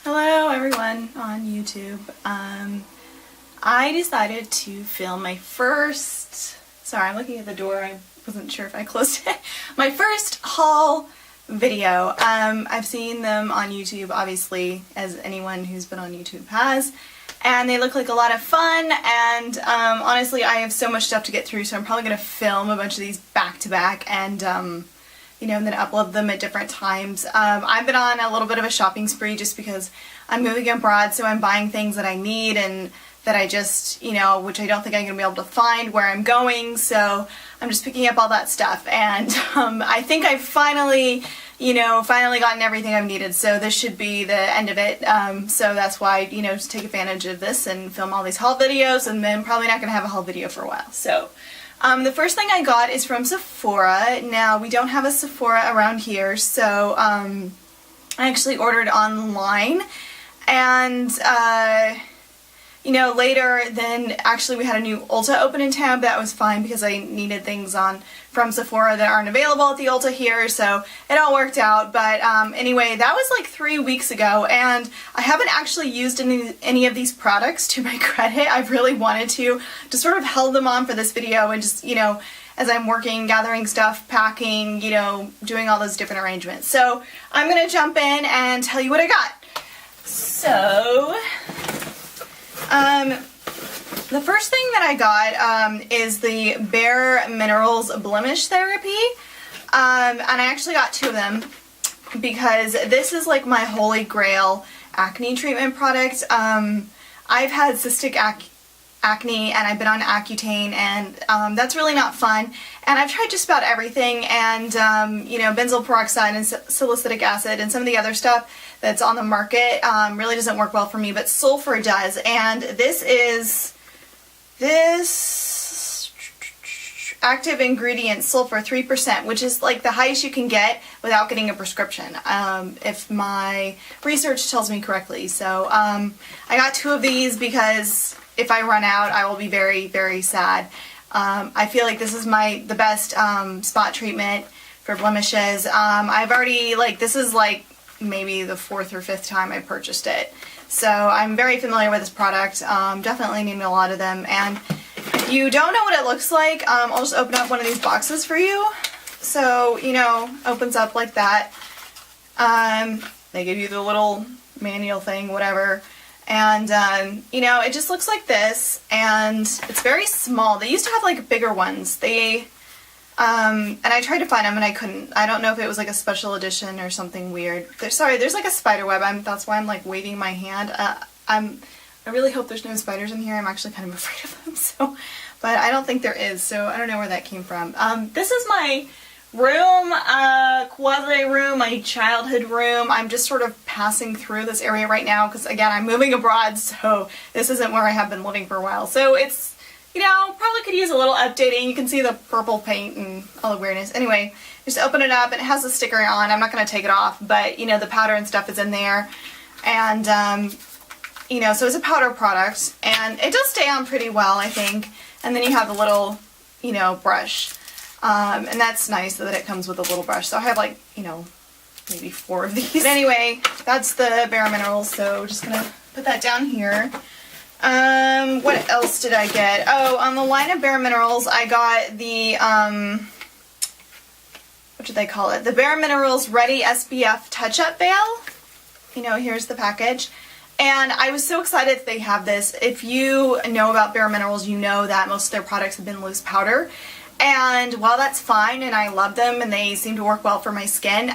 Hello everyone on YouTube. I decided to film my first, sorry I'm looking at the door, I wasn't sure if I closed it, my first haul video. I've seen them on YouTube obviously, as anyone who's been on YouTube has, and they look like a lot of fun, and honestly I have so much stuff to get through, so I'm probably going to film a bunch of these back to back and you know, and then upload them at different times. I've been on a little bit of a shopping spree just because I'm moving abroad, so I'm buying things that I need and that I just, you know, which I don't think I'm going to be able to find where I'm going, so I'm just picking up all that stuff, and I think I've finally, you know, gotten everything I've needed, so this should be the end of it, so that's why, you know, just take advantage of this and film all these haul videos, and then probably not going to have a haul video for a while, so. The first thing I got is from Sephora. Now, we don't have a Sephora around here, so I actually ordered online, and you know, later then actually we had a new Ulta open in town, but that was fine because I needed things from Sephora that aren't available at the Ulta here, so it all worked out. But anyway, that was like 3 weeks ago, and I haven't actually used any of these products to my credit. I've really wanted to just sort of held them on for this video and just, you know, as I'm working, gathering stuff, packing, you know, doing all those different arrangements. So I'm gonna jump in and tell you what I got. So, the first thing that I got is the Bare Minerals Blemish Therapy, and I actually got 2 of them because this is like my holy grail acne treatment product. I've had cystic acne and I've been on Accutane, and that's really not fun, and I've tried just about everything, and you know, benzoyl peroxide and salicylic acid and some of the other stuff that's on the market really doesn't work well for me, but sulfur does, and this active ingredient sulfur 3%, which is like the highest you can get without getting a prescription, if my research tells me correctly. So I got 2 of these because if I run out, I will be very, very sad. I feel like this is the best spot treatment for blemishes. I've already, like, this is like maybe the 4th or 5th time I purchased it. So I'm very familiar with this product. Definitely need a lot of them. And if you don't know what it looks like, I'll just open up one of these boxes for you. So, you know, opens up like that. They give you the little manual thing, whatever. And, you know, it just looks like this, and it's very small. They used to have, like, bigger ones. And I tried to find them, and I couldn't. I don't know if it was, like, a special edition or something weird. Sorry, there's, like, a spider web. That's why I'm, like, waving my hand. I really hope there's no spiders in here. I'm actually kind of afraid of them, so. But I don't think there is, so I don't know where that came from. This is my room, quasi-room, my childhood room. I'm just sort of passing through this area right now because, again, I'm moving abroad, so this isn't where I have been living for a while. So it's, you know, probably could use a little updating. You can see the purple paint and all the weirdness. Anyway, just open it up. It has a sticker on. I'm not going to take it off, but, you know, the powder and stuff is in there. And, you know, so it's a powder product, and it does stay on pretty well, I think. And then you have the little, you know, brush. And that's nice that it comes with a little brush. So I have, like, you know, maybe 4 of these. But anyway, that's the Bare Minerals, so just gonna put that down here. What else did I get? Oh, on the line of Bare Minerals, I got the, what did they call it? The Bare Minerals Ready SPF Touch-Up Veil. You know, here's the package. And I was so excited that they have this. If you know about Bare Minerals, you know that most of their products have been loose powder. And while that's fine, and I love them, and they seem to work well for my skin,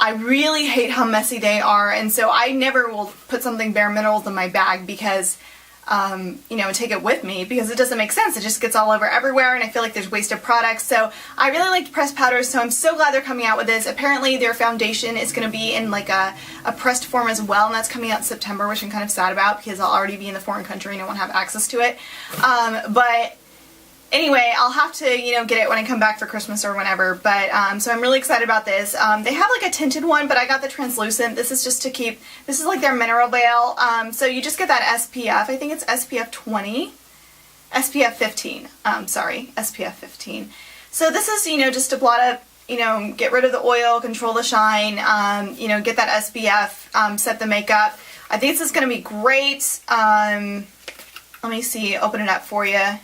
I really hate how messy they are, and so I never will put something Bare Minerals in my bag because, you know, take it with me, because it doesn't make sense. It just gets all over everywhere, and I feel like there's wasted products. So I really like pressed powders, so I'm so glad they're coming out with this. Apparently their foundation is going to be in like a pressed form as well, and that's coming out in September, which I'm kind of sad about because I'll already be in a foreign country and I won't have access to it. But anyway, I'll have to, you know, get it when I come back for Christmas or whenever, but, so I'm really excited about this. They have, like, a tinted one, but I got the translucent. This is just to keep, this is, like, their mineral veil, so you just get that SPF. I think it's SPF 20, SPF 15, sorry, SPF 15. So this is, you know, just to blot up you know, get rid of the oil, control the shine, you know, get that SPF, set the makeup. I think this is going to be great. Let me see, open it up for you.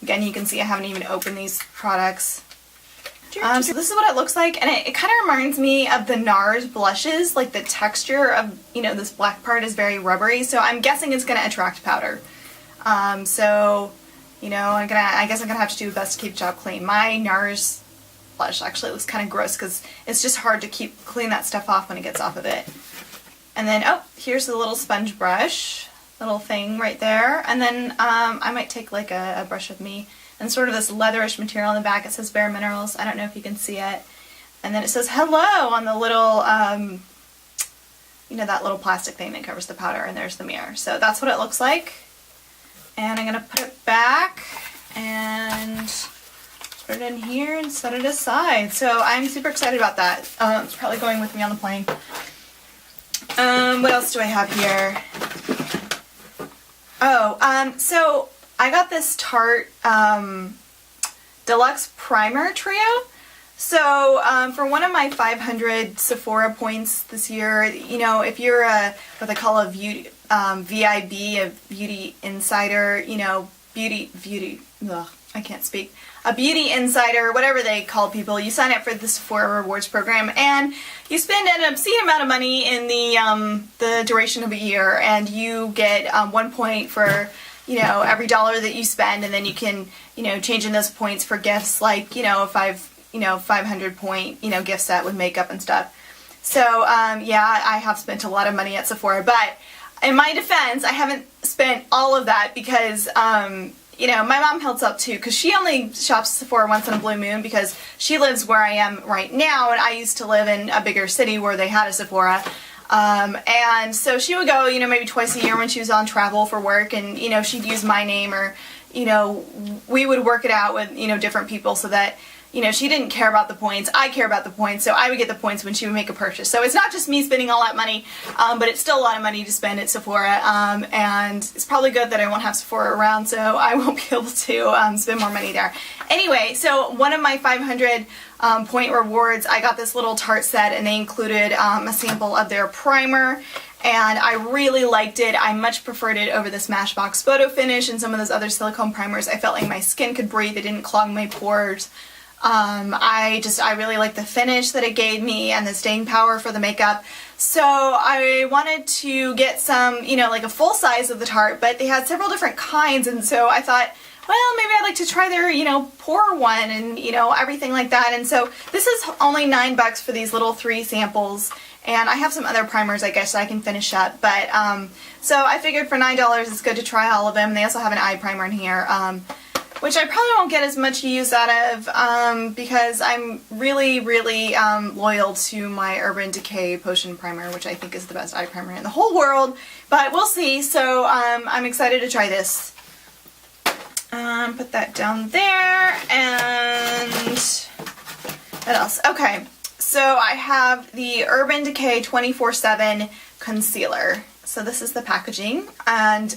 Again, you can see I haven't even opened these products. So this is what it looks like, and it kind of reminds me of the NARS blushes. Like the texture of, you know, this black part is very rubbery, so I'm guessing it's going to attract powder. So, you know, I guess I'm going to have to do the best to keep the job clean. My NARS blush actually looks kind of gross because it's just hard to clean that stuff off when it gets off of it. And then, oh, here's the little sponge brush, little thing right there. And then I might take like a brush with me. And sort of this leatherish material on the back. It says Bare Minerals. I don't know if you can see it. And then it says hello on the little, you know, that little plastic thing that covers the powder. And there's the mirror. So that's what it looks like. And I'm going to put it back and put it in here and set it aside. So I'm super excited about that. It's probably going with me on the plane. What else do I have here? Oh, so I got this Tarte Deluxe Primer Trio. So for one of my 500 Sephora points this year, you know, if you're what they call a VIB, a beauty insider, you know, I can't speak. A beauty insider, whatever they call people, you sign up for the Sephora rewards program and you spend an obscene amount of money in the duration of a year, and you get 1 point for, you know, every dollar that you spend, and then you can, you know, change in those points for gifts like, you know, 500 point, you know, gift set with makeup and stuff. So, yeah, I have spent a lot of money at Sephora, but in my defense, I haven't spent all of that because, you know, my mom helps out too, because she only shops Sephora once in a blue moon because she lives where I am right now, and I used to live in a bigger city where they had a Sephora. And so she would go, you know, maybe twice a year when she was on travel for work, and, you know, she'd use my name, or, you know, we would work it out with, you know, different people so that, you know, she didn't care about the points. I care about the points, so I would get the points when she would make a purchase. So it's not just me spending all that money, but it's still a lot of money to spend at Sephora, and it's probably good that I won't have Sephora around, so I won't be able to spend more money there. Anyway, so one of my 500 point rewards, I got this little Tarte set, and they included a sample of their primer, and I really liked it. I much preferred it over the Smashbox Photo Finish and some of those other silicone primers. I felt like my skin could breathe. It didn't clog my pores. I really like the finish that it gave me and the staying power for the makeup. So I wanted to get some, you know, like a full size of the Tarte, but they had several different kinds, and so I thought, well, maybe I'd like to try their, you know, pore one and, you know, everything like that. And so this is only $9 for these little 3 samples, and I have some other primers, I guess, that I can finish up. But, so I figured for $9 it's good to try all of them. They also have an eye primer in here, which I probably won't get as much use out of because I'm really, really loyal to my Urban Decay Potion Primer, which I think is the best eye primer in the whole world. But we'll see, so I'm excited to try this. Put that down there, and what else? Okay, so I have the Urban Decay 24/7 Concealer. So this is the packaging, and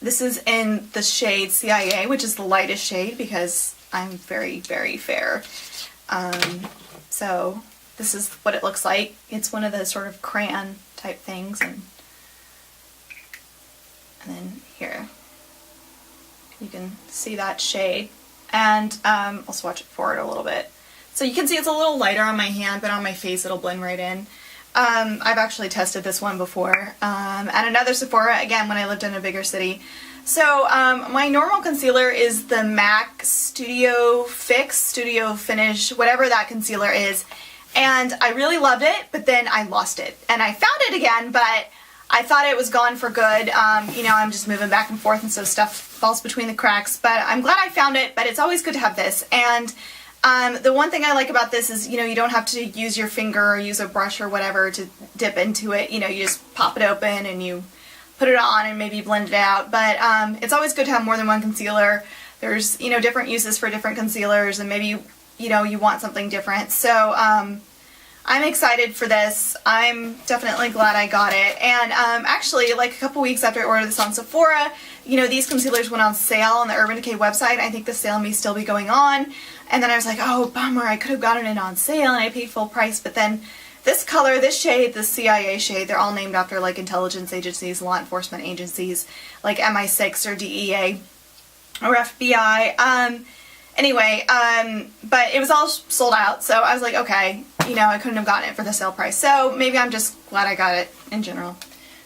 this is in the shade CIA, which is the lightest shade because I'm very, very fair. So this is what it looks like. It's one of the sort of crayon type things, and then here you can see that shade, and I'll swatch it forward a little bit. So you can see it's a little lighter on my hand, but on my face it'll blend right in. I've actually tested this one before at another Sephora, again, when I lived in a bigger city. So my normal concealer is the MAC Studio Fix, Studio Finish, whatever that concealer is, and I really loved it, but then I lost it. And I found it again, but I thought it was gone for good. You know, I'm just moving back and forth, and so stuff falls between the cracks, but I'm glad I found it. But it's always good to have this. And the one thing I like about this is, you know, you don't have to use your finger or use a brush or whatever to dip into it. You know, you just pop it open and you put it on and maybe blend it out. But it's always good to have more than one concealer. There's, you know, different uses for different concealers, and maybe, you know, you want something different. So I'm excited for this. I'm definitely glad I got it. And actually, like a couple weeks after I ordered this on Sephora, you know, these concealers went on sale on the Urban Decay website. I think the sale may still be going on. And then I was like, oh, bummer, I could have gotten it on sale and I paid full price. But then this color, this shade, the CIA shade, they're all named after like intelligence agencies, law enforcement agencies, like MI6 or DEA or FBI. Anyway, but it was all sold out, so I was like, okay, you know, I couldn't have gotten it for the sale price. So maybe I'm just glad I got it in general.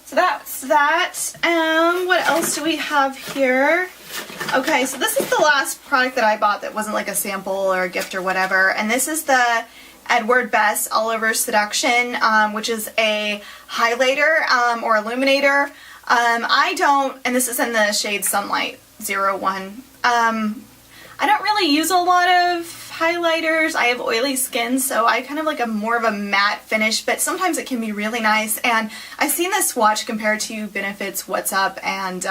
So that's that. What else do we have here? Okay, so this is the last product that I bought that wasn't like a sample or a gift or whatever, and this is the Bess All Over Seduction, which is a highlighter or illuminator. I don't, and this is in the shade Sunlight 01. I don't really use a lot of highlighters. I have oily skin, so I kind of like a more of a matte finish, but sometimes it can be really nice. And I've seen this swatch compared to Benefit's What's Up and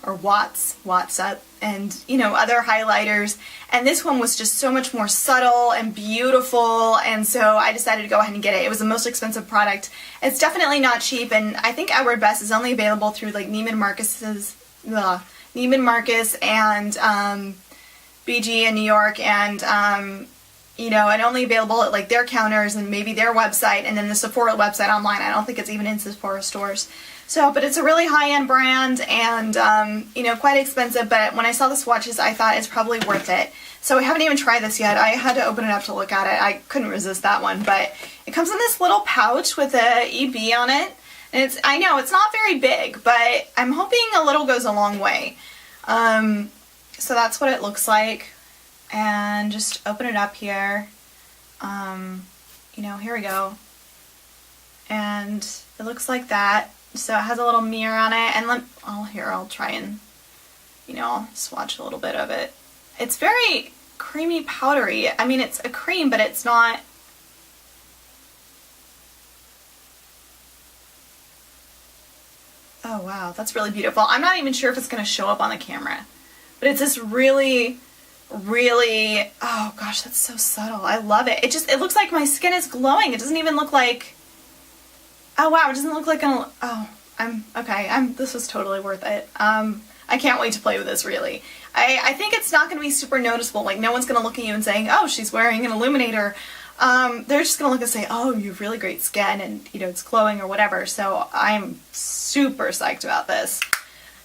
or What's Up and, you know, other highlighters, and this one was just so much more subtle and beautiful, and so I decided to go ahead and get it. It was the most expensive product. It's definitely not cheap, and I think Bess is only available through like Neiman Marcus and BG in New York, and you know, and only available at like their counters and maybe their website, and then the Sephora website online. I don't think it's even in Sephora stores. So, but it's a really high-end brand, and you know, quite expensive, but when I saw the swatches, I thought it's probably worth it. So I haven't even tried this yet. I had to open it up to look at it. I couldn't resist that one, but it comes in this little pouch with a EB on it, and it's, I know it's not very big, but I'm hoping a little goes a long way. So that's what it looks like, and just open it up here. You know, here we go, and it looks like that. So it has a little mirror on it, and I'll try and, you know, I'll swatch a little bit of it. It's very creamy powdery. I mean, it's a cream, but it's not. Oh wow, that's really beautiful. I'm not even sure if it's going to show up on the camera, but it's this really, really, oh gosh, that's so subtle. I love it. It looks like my skin is glowing. It doesn't even look like, oh wow, it doesn't look like this was totally worth it. I can't wait to play with this, really. I think it's not going to be super noticeable. Like, no one's going to look at you and saying, oh, she's wearing an illuminator. They're just going to look and say, oh, you have really great skin, and, you know, it's glowing or whatever. So I'm super psyched about this.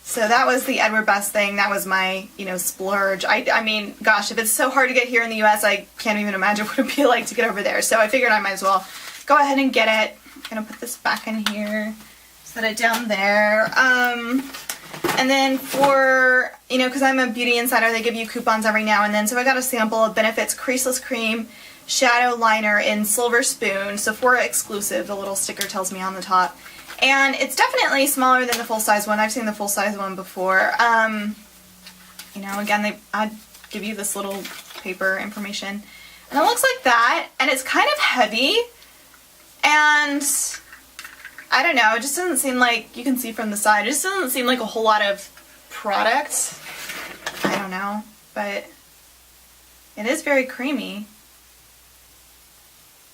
So that was the Bess thing. That was my, you know, splurge. I mean, gosh, if it's so hard to get here in the US, I can't even imagine what it'd be like to get over there. So I figured I might as well go ahead and get it. I'm going to put this back in here, set it down there. And then for, you know, because I'm a beauty insider, they give you coupons every now and then. So I got a sample of Benefit's Creaseless Cream Shadow Liner in Silver Spoon, Sephora exclusive, the little sticker tells me on the top. And it's definitely smaller than the full-size one. I've seen the full-size one before. You know, again, I'd give you this little paper information. And it looks like that, and it's kind of heavy. And I don't know, it just doesn't seem like, you can see from the side, it just doesn't seem like a whole lot of product. I don't know, but it is very creamy.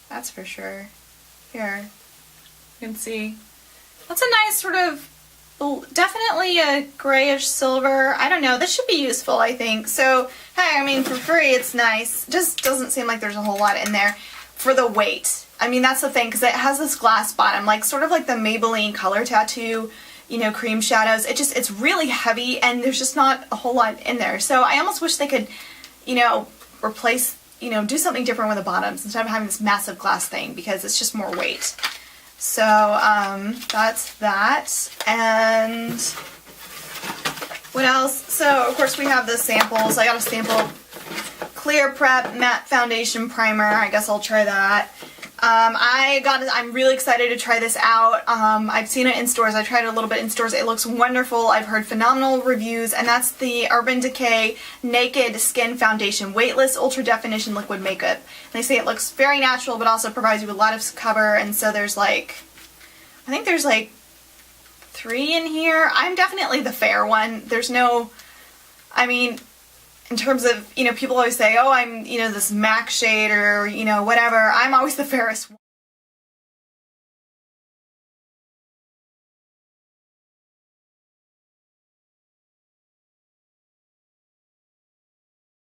That's for sure. Here, you can see. That's a nice sort of, definitely a grayish silver. I don't know, this should be useful, I think. So, hey, I mean, for free, it's nice. Just doesn't seem like there's a whole lot in there for the weight. I mean, that's the thing, because it has this glass bottom, like sort of like the Maybelline Color Tattoo, you know, cream shadows. It's really heavy, and there's just not a whole lot in there. So I almost wish they could, you know, replace, you know, do something different with the bottoms instead of having this massive glass thing, because it's just more weight. So, that's that. And what else? So, of course, we have the samples. I got a sample Clear Prep Matte Foundation Primer. I guess I'll try that. I'm really excited to try this out. I've seen it in stores. I tried it a little bit in stores. It looks wonderful. I've heard phenomenal reviews, and that's the Urban Decay Naked Skin Foundation Weightless Ultra Definition Liquid Makeup. And they say it looks very natural, but also provides you with a lot of cover, and so there's like, I think there's like 3 in here. I'm definitely the fair one. There's no, I mean, in terms of, you know, people always say, oh, I'm, you know, this MAC shade or, you know, whatever. I'm always the fairest one.